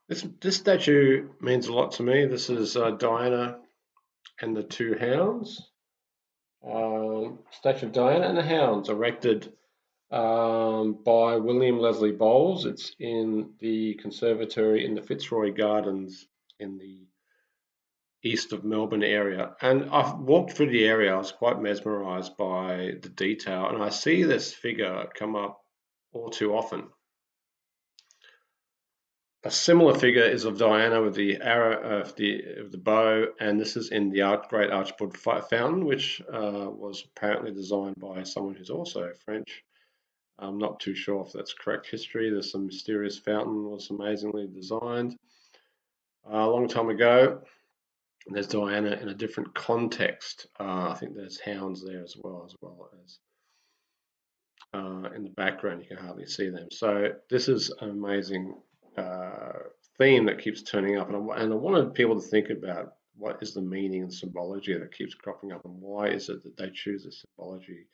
This statue means a lot to me. This is Diana and the two hounds. Statue of Diana and the hounds, erected by William Leslie Bowles. It's in the conservatory in the Fitzroy Gardens in the east of Melbourne area. And I've walked through the area. I was quite mesmerised by the detail, and I see this figure come up all too often. A similar figure is of Diana with the arrow of the bow, and this is in the Great Archibald Fountain, which was apparently designed by someone who's also French. I'm not too sure if that's correct history. There's some mysterious fountain was amazingly designed a long time ago. There's Diana in a different context. I think there's hounds there as well as in the background. You can hardly see them. So this is an amazing theme that keeps turning up, and I wanted people to think about what is the meaning and symbology that keeps cropping up, and why is it that they choose this symbology,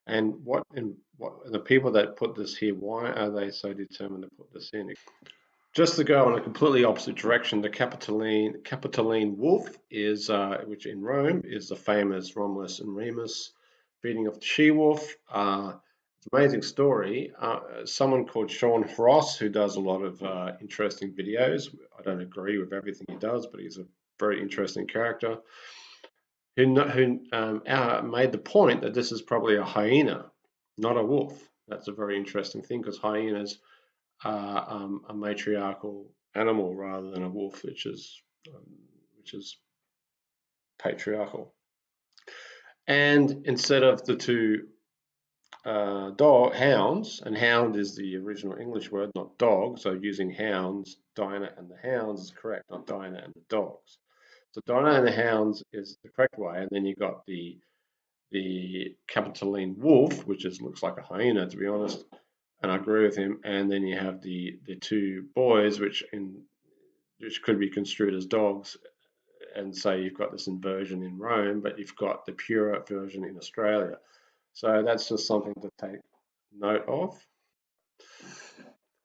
and what the people that put this here, why are they so determined to put this in? Just to go in a completely opposite direction, the Capitoline wolf is, which in Rome is the famous Romulus and Remus feeding of the she-wolf. It's an amazing story. Someone called Sean Ross, who does a lot of interesting videos. I don't agree with everything he does, but he's a very interesting character. Who made the point that this is probably a hyena, not a wolf. That's a very interesting thing, because hyenas a matriarchal animal rather than a wolf, which is patriarchal. And instead of the two hounds, and hound is the original English word, not dog, so using hounds, Diana and the hounds is correct, not Diana and the dogs. So Diana and the hounds is the correct way, and then you've got the Capitoline wolf, which looks like a hyena, to be honest, and I agree with him. And then you have the two boys, which could be construed as dogs, and so you've got this inversion in Rome, but you've got the purer version in Australia. So that's just something to take note of.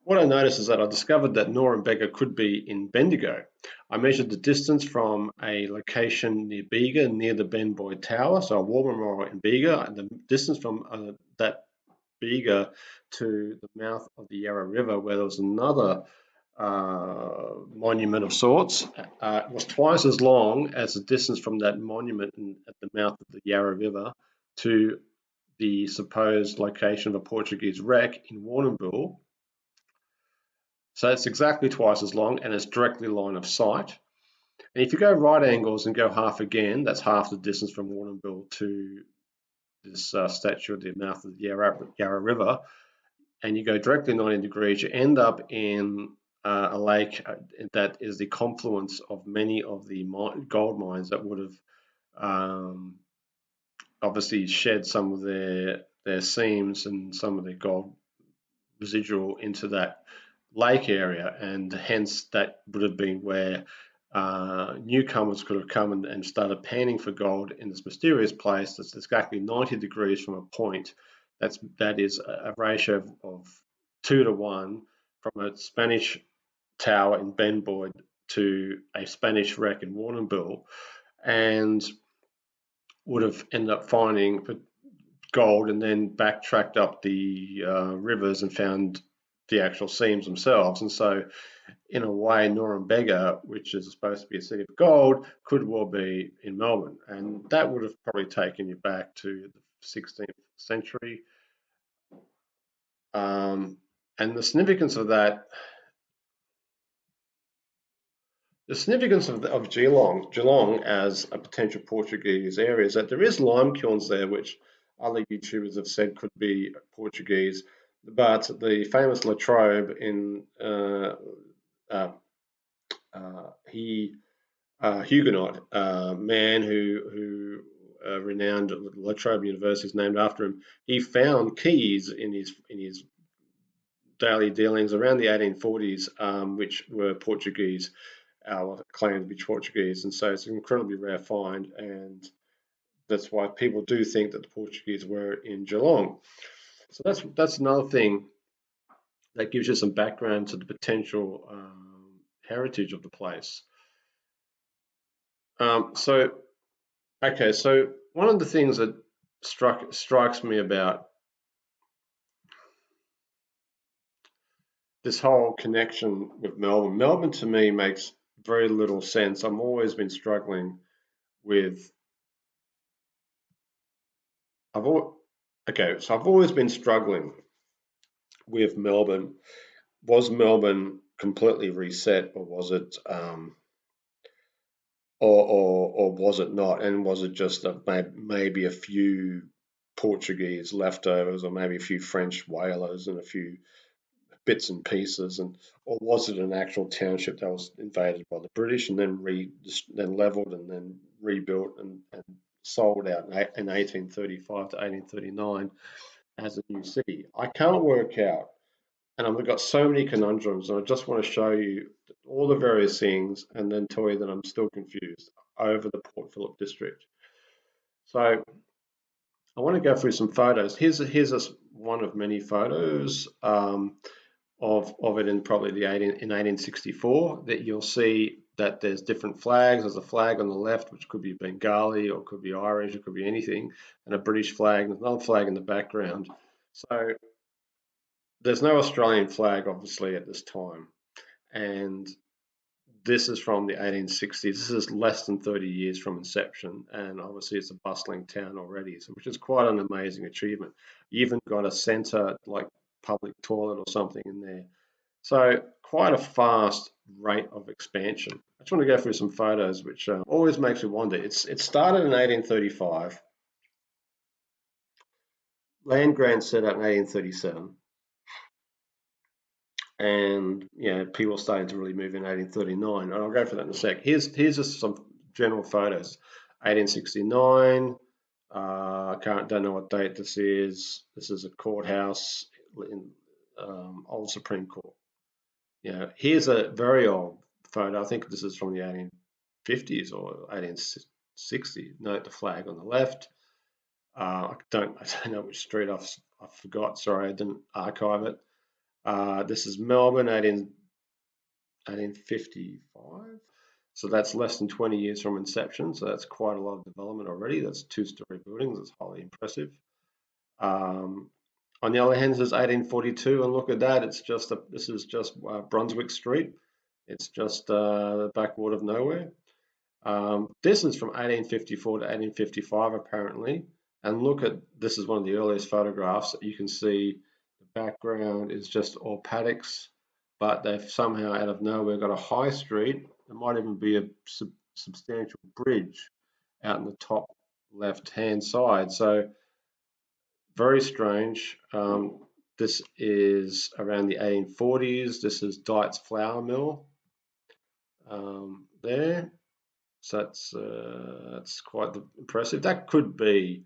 What I noticed is that I discovered that Norumbega could be in Bendigo. I measured the distance from a location near Bega, near the Ben Boyd Tower, so a war memorial in Bega, and the distance from that Bega to the mouth of the Yarra River, where there was another monument of sorts, was twice as long as the distance from that monument at the mouth of the Yarra River to the supposed location of a Portuguese wreck in Warrnambool. So it's exactly twice as long, and it's directly line of sight. And if you go right angles and go half again, that's half the distance from Warrnambool to this statue at the mouth of the Yarra River, and you go directly 90 degrees, you end up in a lake that is the confluence of many of the gold mines that would have obviously shed some of their seams and some of their gold residual into that lake area, and hence that would have been where newcomers could have come and started panning for gold in this mysterious place that's exactly 90 degrees from a point that is a ratio of 2 to 1 from a Spanish tower in Ben Boyd to a Spanish wreck in Warrnambool, and would have ended up finding gold, and then backtracked up the rivers and found the actual seams themselves. And so in a way, Norumbega, which is supposed to be a city of gold, could well be in Melbourne, and that would have probably taken you back to the 16th century. And the significance of that, of Geelong as a potential Portuguese area, is that there is lime kilns there, which other YouTubers have said could be Portuguese, but the famous Trobe in Huguenot man who renowned La Trobe University is named after him. He found keys in his daily dealings around the 1840s, which were Portuguese, claimed to be Portuguese, and so it's an incredibly rare find, and that's why people do think that the Portuguese were in Geelong. So that's another thing that gives you some background to the potential heritage of the place. So one of the things that strikes me about this whole connection with Melbourne. Melbourne to me makes very little sense. I've always been struggling with. I've always been struggling with Melbourne. Was Melbourne completely reset, or was it, or was it not? And was it just maybe a few Portuguese leftovers, or maybe a few French whalers and a few bits and pieces, or was it an actual township that was invaded by the British and then leveled and then rebuilt and sold out in 1835 to 1839 as a new city? I can't work out, and I've got so many conundrums, and I just want to show you all the various things and then tell you that I'm still confused over the Port Phillip district. So I want to go through some photos. Here's one of many photos. Of it in probably in 1864, that you'll see that there's different flags. There's a flag on the left, which could be Bengali or could be Irish, it could be anything, and a British flag, and another flag in the background. So there's no Australian flag, obviously, at this time. And this is from the 1860s. This is less than 30 years from inception, and obviously it's a bustling town already, which is quite an amazing achievement. You even got a centre, like public toilet or something in there. So quite a fast rate of expansion. I just want to go through some photos, which always makes me wonder. It started in 1835. Land grants set out in 1837. And people starting to really move in 1839. And I'll go for that in a sec. Here's just some general photos. 1869. Don't know what date this is. This is a courthouse in old Supreme Court. Here's a very old photo. I think this is from the 1850s or 1860s. Note the flag on the left. I don't know which street I forgot. Sorry, I didn't archive it. This is Melbourne, 1855. So that's less than 20 years from inception. So that's quite a lot of development already. That's two-story buildings. That's highly impressive. On the other hand, this is 1842, and look at that. This is just Brunswick Street. It's just the backwater of nowhere. This is from 1854 to 1855, apparently. And this is one of the earliest photographs. You can see the background is just all paddocks, but they've somehow out of nowhere got a high street. There might even be a substantial bridge out in the top left-hand side. So very strange. This is around the 1840s. This is Dight's Flour Mill there. So that's quite impressive. That could be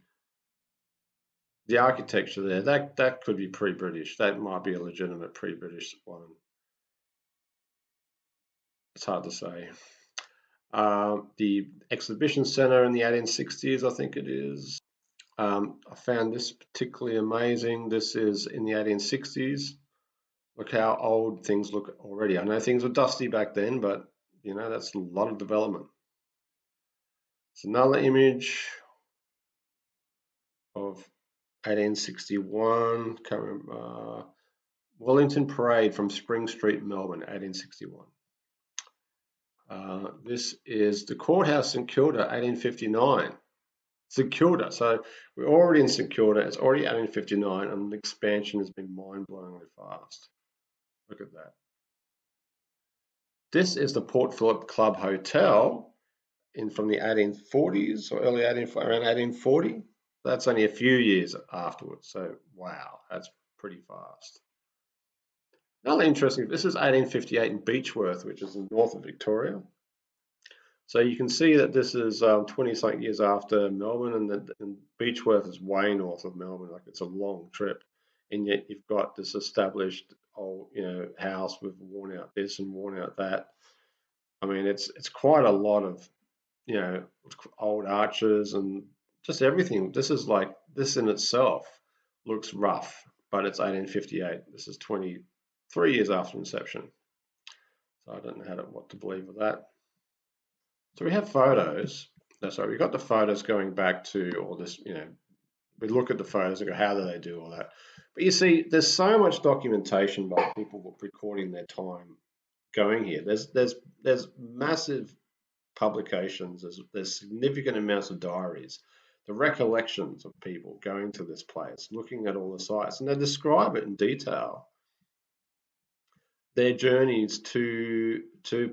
the architecture there. That could be pre-British. That might be a legitimate pre-British one. It's hard to say. The exhibition centre in the 1860s, I think it is. I found this particularly amazing. This is in the 1860s. Look how old things look already. I know things were dusty back then, but that's a lot of development. It's another image of 1861. Wellington Parade from Spring Street, Melbourne, 1861. This is the courthouse, St Kilda, 1859. St Kilda. So we're already in St Kilda. It's already 1859, and the expansion has been mind-blowingly fast. Look at that. This is the Port Phillip Club Hotel from the 1840s or around 1840. That's only a few years afterwards. So wow, that's pretty fast. Another interesting. This is 1858 in Beechworth, which is in north of Victoria. So you can see that this is 20-something years after Melbourne, and Beechworth is way north of Melbourne. Like, it's a long trip, and yet you've got this established old, house with worn out this and worn out that. I mean, it's quite a lot of, old arches and just everything. This in itself looks rough, but it's 1858. This is 23 years after inception. So I don't know what to believe of that. So we have photos. Sorry, we got the photos going back to all this, we look at the photos and go, how do they do all that? But you see, there's so much documentation by people recording their time going here. There's massive publications. There's significant amounts of diaries, the recollections of people going to this place, looking at all the sites, and they describe it in detail. Their journeys to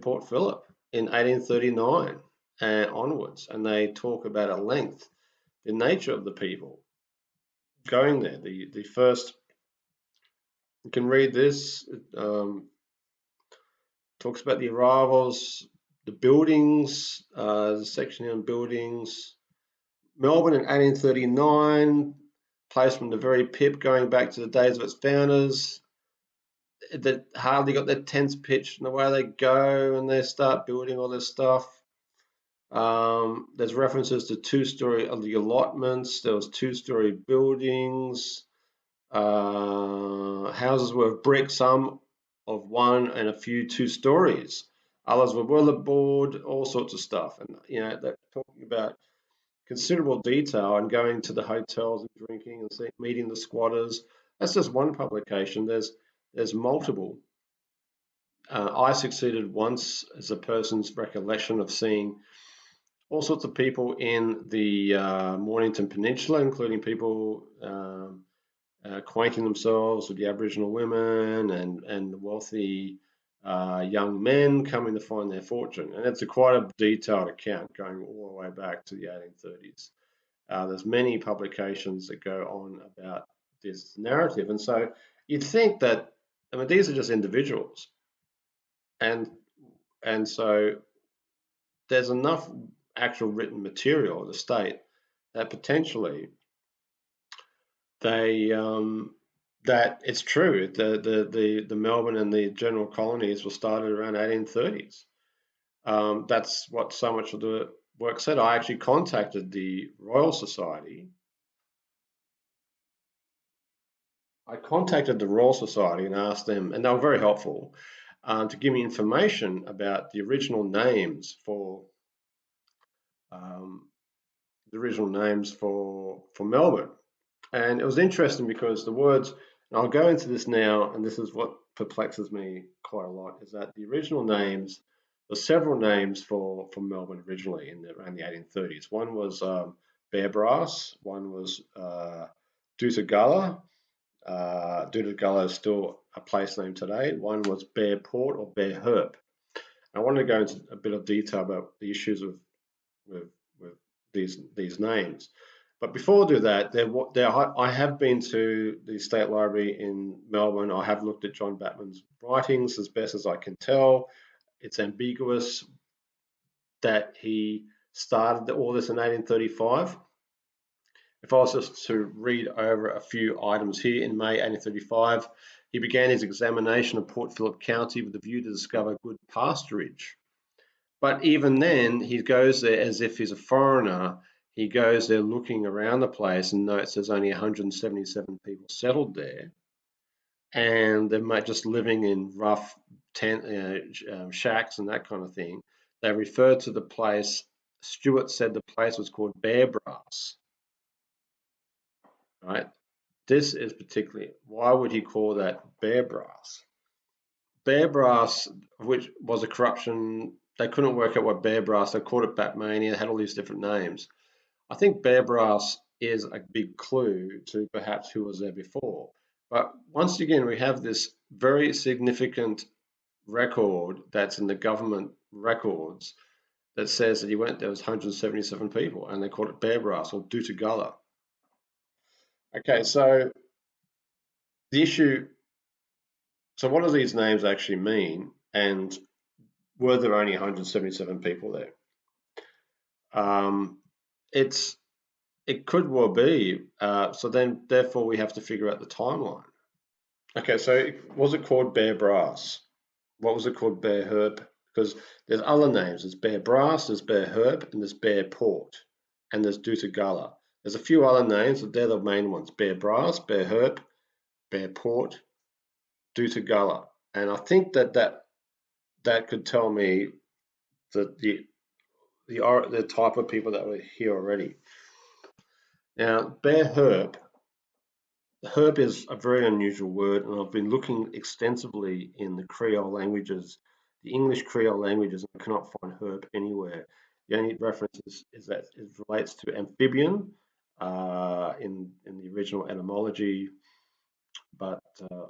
Port Phillip in 1839 and onwards, and they talk about at length the nature of the people going there. The first, you can read this. Talks about the arrivals, the buildings, the section on buildings. Melbourne in 1839, placed from the very pip going back to the days of its founders. That hardly got their tents pitched, and the way they go and they start building all this stuff. There's references to two-story of the allotments. There was two-story buildings. Houses were of brick, some of one, and a few 2 stories. Others were weatherboard, all sorts of stuff. And they're talking about considerable detail and going to the hotels and drinking and meeting the squatters. That's just one publication. There's multiple. I succeeded once as a person's recollection of seeing all sorts of people in the Mornington Peninsula, including people acquainting themselves with the Aboriginal women and the wealthy young men coming to find their fortune. And it's quite a detailed account going all the way back to the 1830s. There's many publications that go on about this narrative. And so you'd think that, these are just individuals. And so there's enough actual written material to state that potentially that it's true. The Melbourne and the general colonies were started around 1830s. That's what so much of the work said. I actually contacted the Royal Society. And asked them, and they were very helpful, to give me information about the original names for Melbourne. And it was interesting because the words, and I'll go into this now, and this is what perplexes me quite a lot, is that the original names, there's several names for Melbourne originally around the 1830s. One was Bear Brass, one was Gala. Gala is still a place name today. One was Bear Port or Bear Herp. I want to go into a bit of detail about the issues with these names. But before I do that, I have been to the State Library in Melbourne. I have looked at John Batman's writings as best as I can tell. It's ambiguous that he started all this in 1835. If I was just to read over a few items here, in May 1835, he began his examination of Port Phillip County with the view to discover good pasturage. But even then, he goes there as if he's a foreigner. He goes there looking around the place and notes there's only 177 people settled there. And they're just living in rough tent shacks and that kind of thing. They refer to the place, Stewart said the place was called Bear Brass. Right? This is particularly, why would he call that Bear Brass? Bear Brass, which was a corruption, they couldn't work out what Bear Brass, they called it Batmania, had all these different names. I think Bear Brass is a big clue to perhaps who was there before. But once again, we have this very significant record that's in the government records that says that he went there was 177 people and they called it Bear Brass or Gala. Okay, so the issue, so what do these names actually mean? And were there only 177 people there? It could well be. So then, therefore, we have to figure out the timeline. Okay, so was it called Bear Brass? What was it called Bear Herp? Because there's other names. There's Bear Brass, there's Bear Herp, and there's Bear Port, and there's Gala. There's a few other names, but they're the main ones. Bear Brass, Bear Herp, Bear Port, Gala. And I think that that could tell me that the type of people that were here already. Now, Bear Herp. Herp is a very unusual word, and I've been looking extensively in the Creole languages, the English Creole languages, and I cannot find herp anywhere. The only reference is that it relates to amphibian in the original etymology, but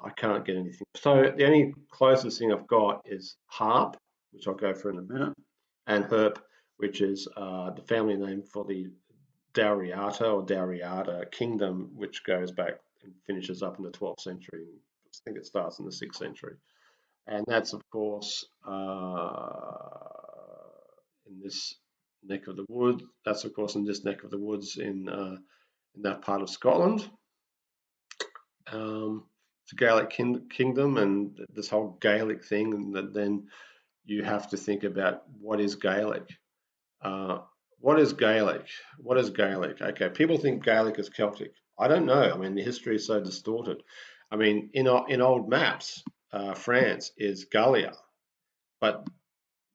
I can't get anything. So the only closest thing I've got is harp, which I'll go through in a minute, and herp, which is the family name for the Dariata or Dariata kingdom, which goes back and finishes up in the 12th century. I think it starts in the 6th century. And that's, of course, in this neck of the woods. That's, of course, in this neck of the woods in that part of Scotland. It's a Gaelic kingdom, and this whole Gaelic thing, and then you have to think about what is Gaelic. What is Gaelic? What is Gaelic? Okay, people think Gaelic is Celtic. I don't know. I mean, the history is so distorted. I mean, in old maps, France is Gallia, but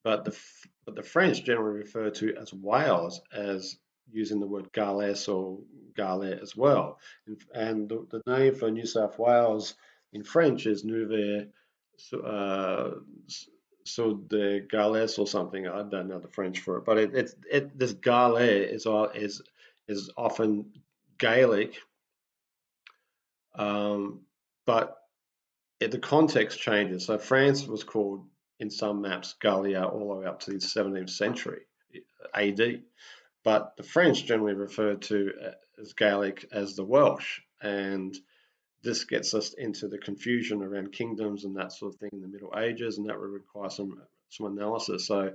but the French generally refer to as Wales as using the word Gales or Galet as well. And the name for New South Wales in French is Nouvelle uh, Sud de Gales or something. I don't know the French for it, but this Galet is often Gaelic, but the context changes. So France was called in some maps Gallia all the way up to the 17th century AD, but the French generally referred to as Gaelic as the Welsh, and this gets us into the confusion around kingdoms and that sort of thing in the Middle Ages, and that would require some analysis. So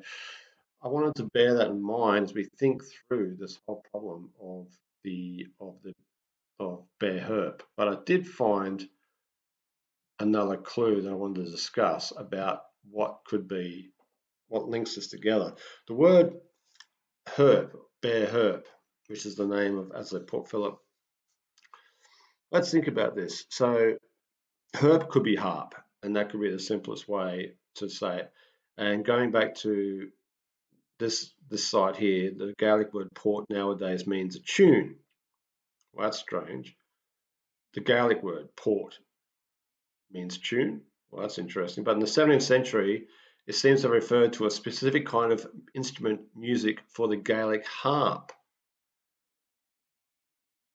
I wanted to bear that in mind as we think through this whole problem of Bear Herp. But I did find another clue that I wanted to discuss about what links this together. The word herp, Bear Herp, which is the name of, as I Port Phillip. Let's think about this. So herp could be harp, and that could be the simplest way to say it. And going back to this site here, the Gaelic word port nowadays means a tune. Well, that's strange. The Gaelic word port means tune. Well, that's interesting. But in the 17th century, it seems to refer to a specific kind of instrument music for the Gaelic harp.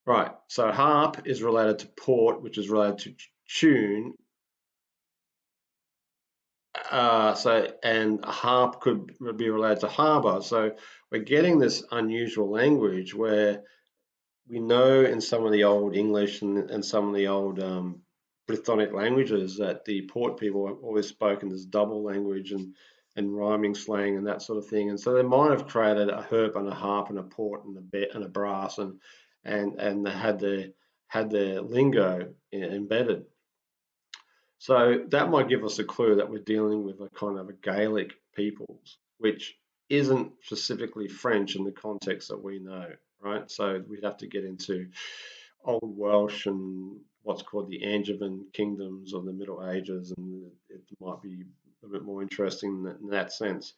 Right, so harp is related to port, which is related to tune. And a harp could be related to harbour. So we're getting this unusual language where we know in some of the old English and some of the old Brythonic languages that the port people have always spoken this double language and rhyming slang and that sort of thing. And so they might have created a herp and a harp and a port and a brass and they had their lingo embedded. So that might give us a clue that we're dealing with a kind of a Gaelic peoples, which isn't specifically French in the context that we know, right? So we'd have to get into Old Welsh and what's called the Angevin kingdoms of the Middle Ages, and it might be a bit more interesting in that sense.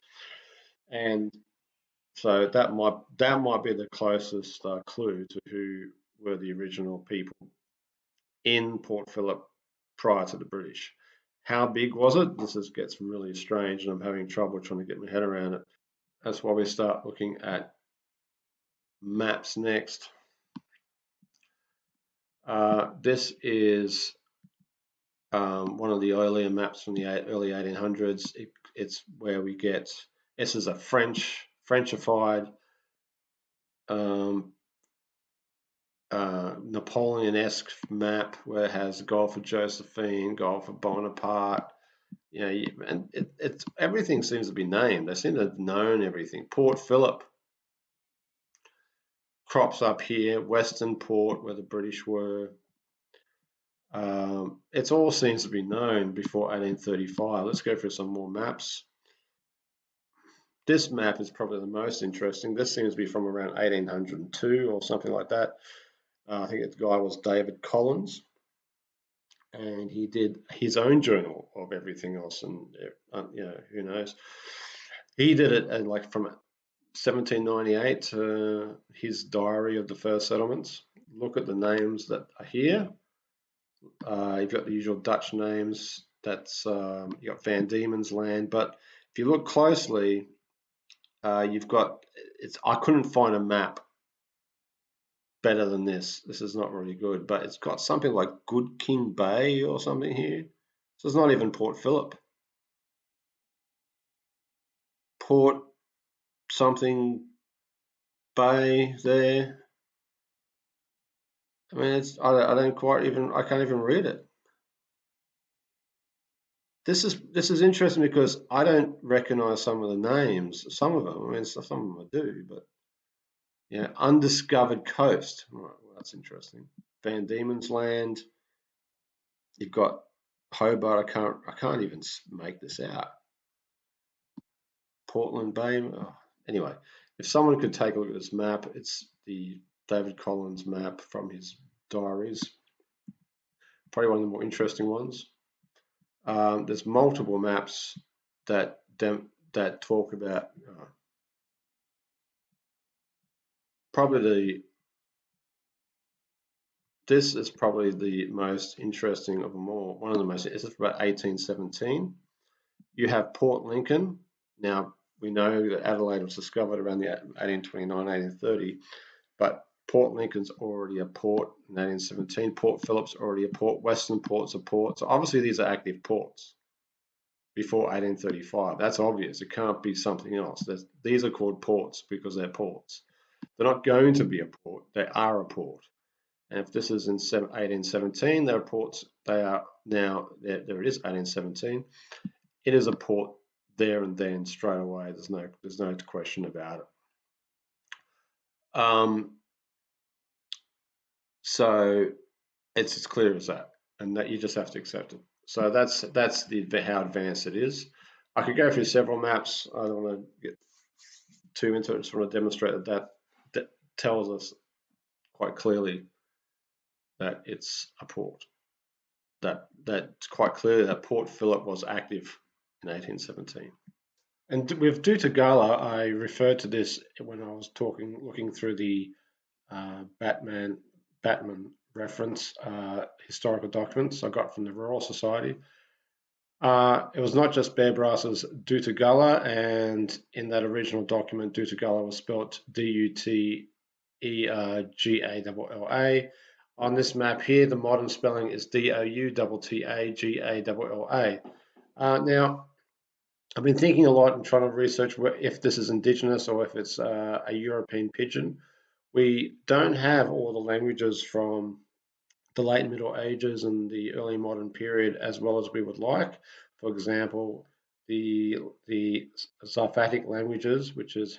And so that might be the closest clue to who were the original people in Port Phillip prior to the British. How big was it? Gets really strange, and I'm having trouble trying to get my head around it. That's why we start looking at maps next. This is one of the earlier maps from the early 1800s. It's where we get, this is a Frenchified Napoleon-esque map where it has Gulf of Josephine, Gulf of Bonaparte. You know, and it's everything seems to be named. They seem to have known everything. Port Phillip crops up here, Western Port, where the British were. It all seems to be known before 1835. Let's go through some more maps. This map is probably the most interesting. This seems to be from around 1802 or something like that. I think the guy was David Collins. and he did his own journal of everything else, and who knows. He did it and like from 1798 to his diary of the first settlements. Look at the names that are here. You've got the usual Dutch names. That's you got Van Diemen's Land, but if you look closely, you've got it's. I couldn't find a map better than this. This is not really good, but it's got something like Good King Bay or something here. So it's not even Port Phillip. Port something Bay there. I mean, I don't quite even I can't even read it. This is interesting because I don't recognise some of the names. Some of them, I mean, some of them I do, but yeah, undiscovered coast. Right, well, that's interesting. Van Diemen's Land. You've got Hobart. I can't even make this out. Portland Bay. Oh, anyway, if someone could take a look at this map, it's the David Collins map from his diaries. Probably one of the more interesting ones. There's multiple maps that talk about probably this is probably the most interesting of them all. One of the most. This is about 1817. You have Port Lincoln. Now we know that Adelaide was discovered around the 1829, 1830, but Port Lincoln's already a port in 1817. Port Phillip's already a port. Western Port's a port. So obviously these are active ports before 1835. That's obvious. It can't be something else. These are called ports because they're ports. They're not going to be a port. They are a port. And if this is in 1817, they're ports. They are now there. It is 1817. It is a port there and then straight away. There's no question about it. So it's as clear as that, and that you just have to accept it. So that's how advanced it is. I could go through several maps. I don't want to get too into it. I just want to demonstrate that tells us quite clearly that it's a port. That's quite clear that Port Phillip was active in 1817. And with due to Gala, I referred to this when I was looking through the Batman reference historical documents I got from the Royal Society. It was not just Bear Brass's due to Gala, and in that original document, due to Gala was spelt Dutegalla. On this map here, the modern spelling is Doutagalla. Now, I've been thinking a lot and trying to research if this is indigenous or if it's a European pidgin. We don't have all the languages from the late Middle Ages and the early modern period as well as we would like. For example, the Zaphatic languages, which is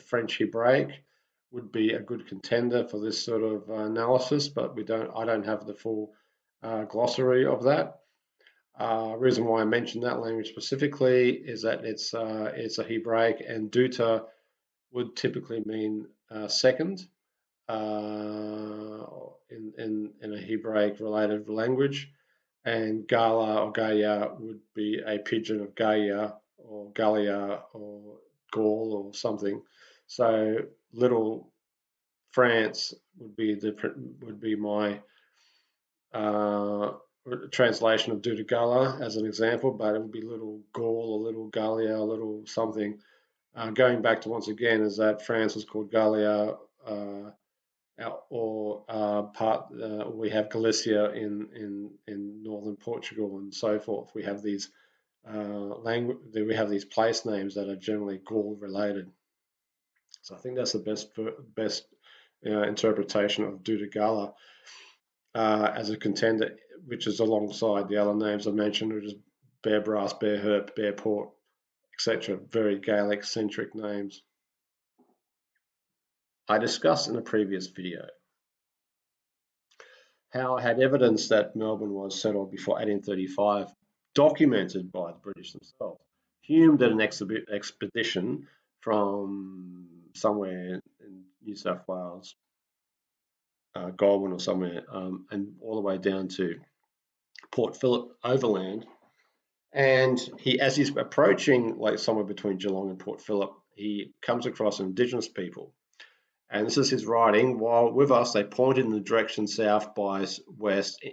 French Hebraic, would be a good contender for this sort of analysis, but I don't have the full glossary of that. Reason why I mentioned that language specifically is that it's a Hebraic, and Duta would typically mean second in a Hebraic related language, and Gala or Gaia would be a pidgin of Gaia or Gallia or Gaul or something. So little France would be my translation of Dutagalla as an example, but it would be little Gaul or little Gallia, a little something. Going back to once again is that France was called Gallia, we have Galicia in northern Portugal and so forth. We have these we have these place names that are generally Gaul related. So I think that's the best interpretation of Dutagalla as a contender, which is alongside the other names I mentioned, which is Bear Brass, Bear Herp, Bear Port, etc. Very Gaelic centric names. I discussed in a previous video how I had evidence that Melbourne was settled before 1835, documented by the British themselves. Hume did an expedition from somewhere in New South Wales, Goulburn or somewhere, and all the way down to Port Phillip overland. And as he's approaching like somewhere between Geelong and Port Phillip, he comes across Indigenous people. And this is his writing. While with us, they pointed in the direction south by west,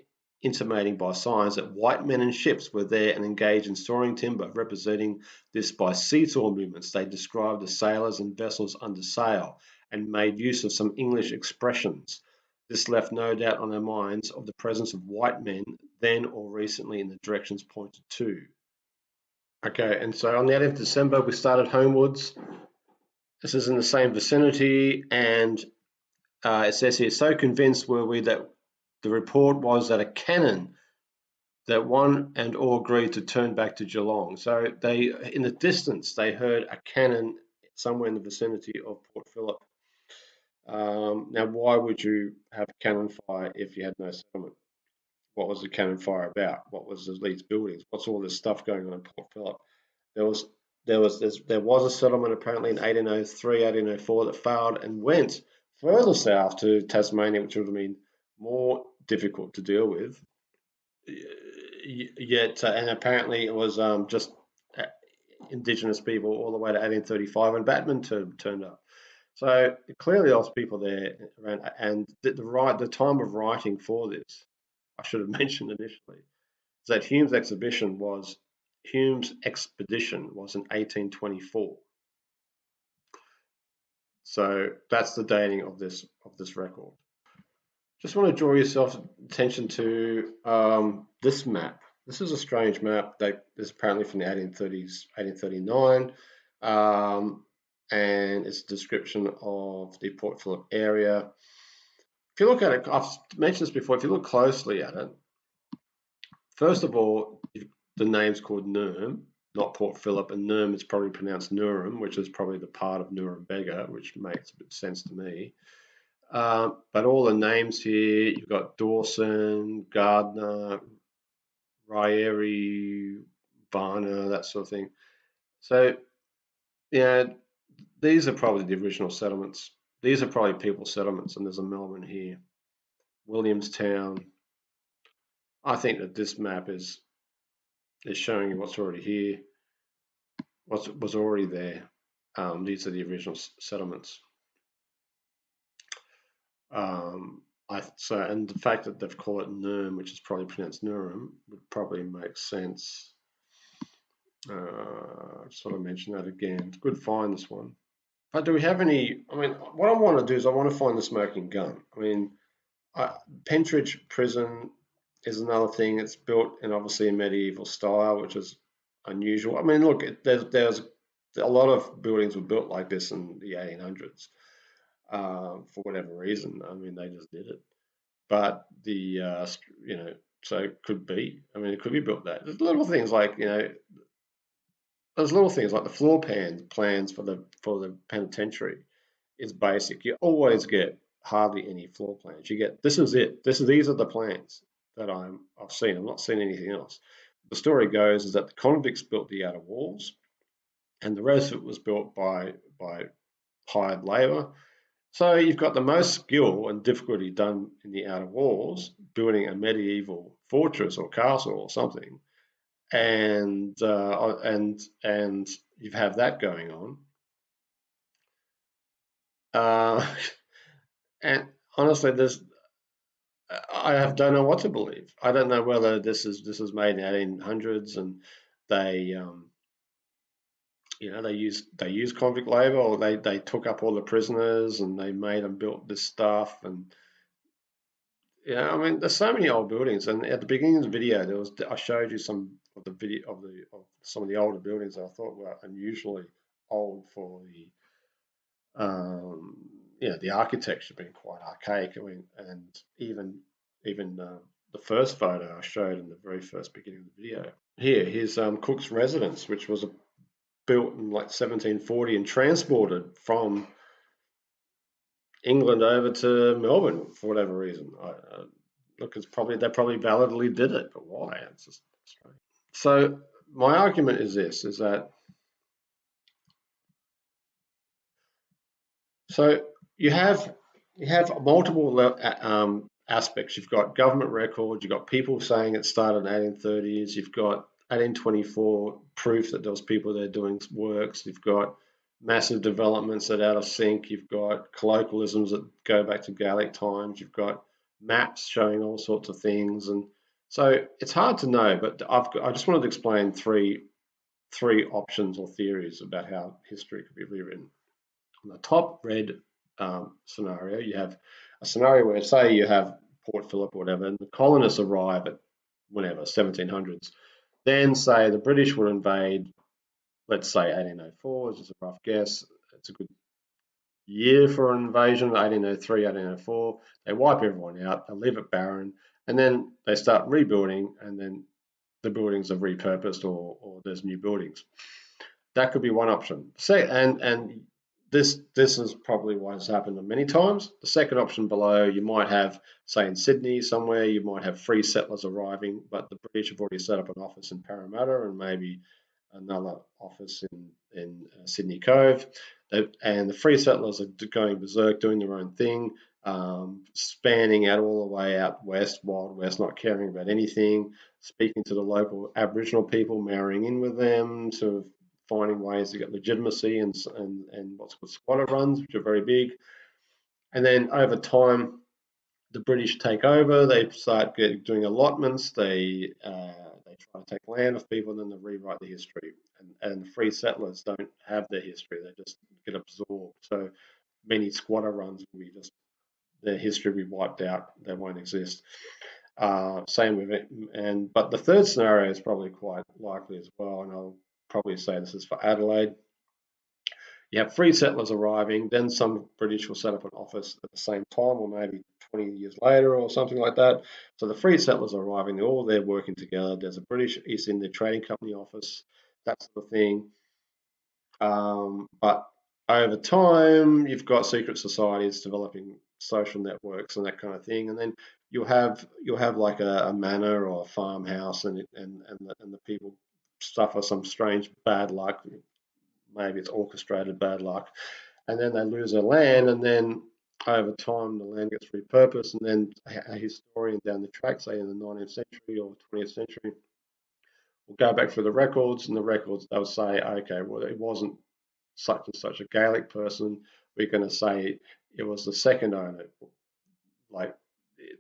intimating by signs that white men and ships were there and engaged in storing timber, representing this by seesaw movements. They described the sailors and vessels under sail and made use of some English expressions. This left no doubt on our minds of the presence of white men then or recently in the directions pointed to. Okay, and so on the 18th of December, we started homewards. This is in the same vicinity, and it says here, so convinced were we that the report was that a cannon, that one and all agreed to turn back to Geelong. So they, in the distance, they heard a cannon somewhere in the vicinity of Port Phillip. Now, why would you have a cannon fire if you had no settlement? What was the cannon fire about? What was these buildings? What's all this stuff going on in Port Phillip? There was a settlement apparently in 1803, 1804 that failed and went further south to Tasmania, which would have been more difficult to deal with. Yet, and apparently it was just Indigenous people all the way to 1835 when Batman turned up. So clearly there was people there around, and the time of writing for this, I should have mentioned initially, is that Hume's expedition was in 1824. So that's the dating of this record. Just want to draw yourself attention to this map. This is a strange map that is apparently from the 1830s, 1839, and it's a description of the Port Phillip area. If you look at it, I've mentioned this before, if you look closely at it, first of all, the name's called Nurm, not Port Phillip, and Nurm is probably pronounced Nurum, which is probably the part of Nuremberg, which makes a bit of sense to me. But all the names here, you've got Dawson, Gardner, Ryeri, Varna, that sort of thing. So, yeah, these are probably the original settlements. These are probably people's settlements, and there's a Melbourne here. Williamstown. I think that this map is showing you what's already here, what was already there. These are the original settlements. And the fact that they've called it Nurm, which is probably pronounced Nurum, would probably make sense. Sort of mention that again. It's a good find, this one. But do we have any? I mean, what I want to do is I want to find the smoking gun. I mean, Pentridge Prison is another thing. It's built in obviously a medieval style, which is unusual. I mean, look, there's a lot of buildings were built like this in the 1800s. For whatever reason. I mean, they just did it. But so it could be. I mean, it could be built that. There's little things like, there's little things like the floor plans for the penitentiary is basic. You always get hardly any floor plans. You get, this is it. These are the plans that I've seen. I've not seen anything else. The story goes is that the convicts built the outer walls, and the rest of it was built by hired labour. So you've got the most skill and difficulty done in the outer walls, building a medieval fortress or castle or something, and you have that going on. And honestly, don't know what to believe. I don't know whether this is made in the 1800s and they they used convict labor, or they took up all the prisoners and they made them build this stuff. And I mean, there's so many old buildings. And at the beginning of the video, I showed you some of the video of some of the older buildings that I thought were unusually old for the architecture being quite archaic. I mean, and even the first photo I showed in the very first beginning of the video. Here's Cook's residence, which was built in like 1740 and transported from England over to Melbourne for whatever reason. Look, they probably validly did it, but why? It's just strange. So my argument is this: is that so you have multiple aspects. You've got government records, you've got people saying it started in the 1830s, you've got 1824 proof that there was people there doing works, you've got massive developments that are out of sync, you've got colloquialisms that go back to Gaelic times, you've got maps showing all sorts of things, and so it's hard to know. But I just wanted to explain three options or theories about how history could be rewritten. On the top red scenario, you have a scenario where, say, you have Port Phillip or whatever, and the colonists arrive at whenever 1700s. Then, say, the British would invade, let's say 1804, is just a rough guess. It's a good year for an invasion, 1803, 1804. They wipe everyone out, they leave it barren, and then they start rebuilding, and then the buildings are repurposed or there's new buildings. That could be one option. And this is probably what has happened many times. The second option below, you might have, say, in Sydney somewhere, you might have free settlers arriving, but the British have already set up an office in Parramatta and maybe another office in Sydney Cove. And the free settlers are going berserk, doing their own thing, spanning out all the way out west, Wild West, not caring about anything, speaking to the local Aboriginal people, marrying in with them, sort of finding ways to get legitimacy and what's called squatter runs, which are very big. And then over time, the British take over. They start doing allotments. They try to take land off people, and then they rewrite the history. And the free settlers don't have their history; they just get absorbed. So many squatter runs will be just their history will be wiped out. They won't exist. Same with it. But the third scenario is probably quite likely as well, and I'll probably say this is for Adelaide. You have free settlers arriving, then some British will set up an office at the same time, or maybe 20 years later, or something like that. So the free settlers are arriving, they're all there working together. There's a British East India Trading Company office, that sort of thing. But over time, you've got secret societies developing social networks and that kind of thing, and then you'll have like a manor or a farmhouse, and the people suffer some strange bad luck. Maybe it's orchestrated bad luck, and then they lose their land, and then over time the land gets repurposed, and then a historian down the track, say in the 19th century or 20th century, will go back through the records, and the records they'll say, okay, well, it wasn't such and such a Gaelic person. We're going to say it was the second owner. Like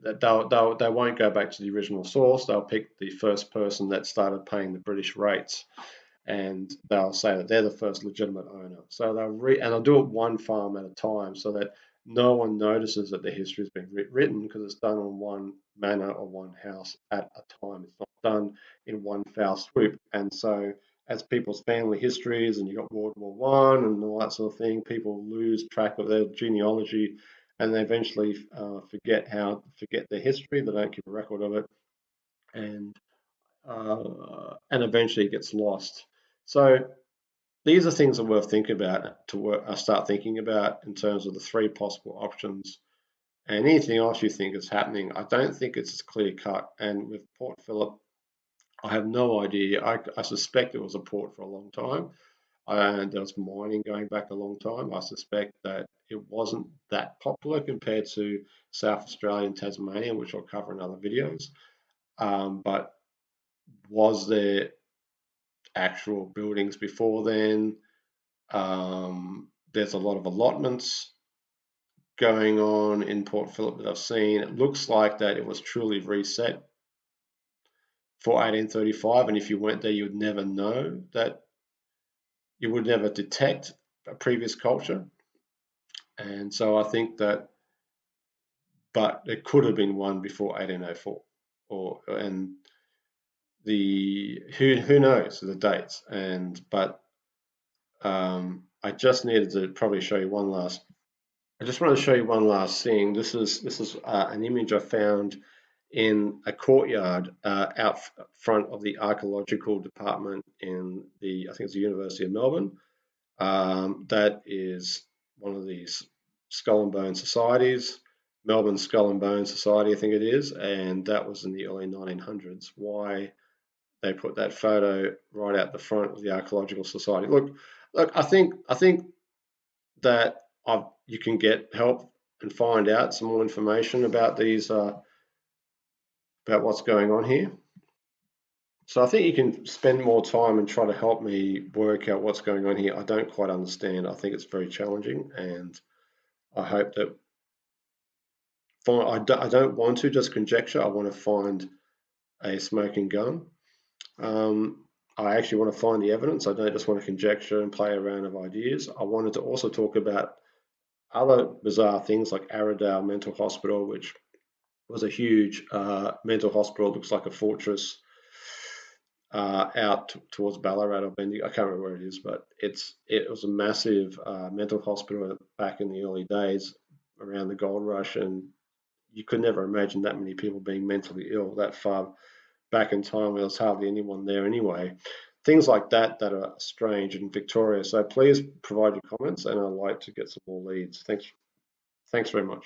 they won't go back to the original source. They'll pick the first person that started paying the British rates, and they'll say that they're the first legitimate owner. So they'll do it one farm at a time, so that no one notices that the history has been written, because it's done on one manor or one house at a time. It's not done in one foul swoop. And so as people's family histories, and you've got World War One and all that sort of thing, people lose track of their genealogy, and they eventually forget their history. They don't keep a record of it, and eventually it gets lost. So these are things that are worth thinking about, start thinking about in terms of the three possible options. And anything else you think is happening, I don't think it's as clear cut. And with Port Phillip, I have no idea. I suspect it was a port for a long time, and there was mining going back a long time. I suspect that it wasn't that popular compared to South Australia and Tasmania, which I'll cover in other videos. But was there actual buildings before then? There's a lot of allotments going on in Port Phillip that I've seen. It looks like that it was truly reset for 1835, and if you went there, you would never know that. You would never detect a previous culture. And so I think that, but it could have been one before 1804, and who knows the dates. But I just needed to probably show you one last. I just want to show you one last thing. This is an image I found in a courtyard out front of the archaeological department in I think it's the University of Melbourne. That is one of these skull and bone societies, Melbourne Skull and Bone Society, I think it is, and that was in the early 1900s. Why they put that photo right out the front of the Archaeological Society? Look, I think that you can get help and find out some more information about these, about what's going on here. So I think you can spend more time and try to help me work out what's going on here. I don't quite understand. I think it's very challenging, and I hope that I don't want to just conjecture. I want to find a smoking gun. I actually want to find the evidence. I don't just want to conjecture and play around of ideas. I wanted to also talk about other bizarre things like Arradale Mental Hospital, which was a huge mental hospital. It looks like a fortress out towards Ballarat or Bendigo. I can't remember where it is, but it was a massive mental hospital back in the early days around the gold rush, and you could never imagine that many people being mentally ill that far back in time. There was hardly anyone there anyway. Things like that that are strange in Victoria. So please provide your comments, and I'd like to get some more leads. Thanks very much.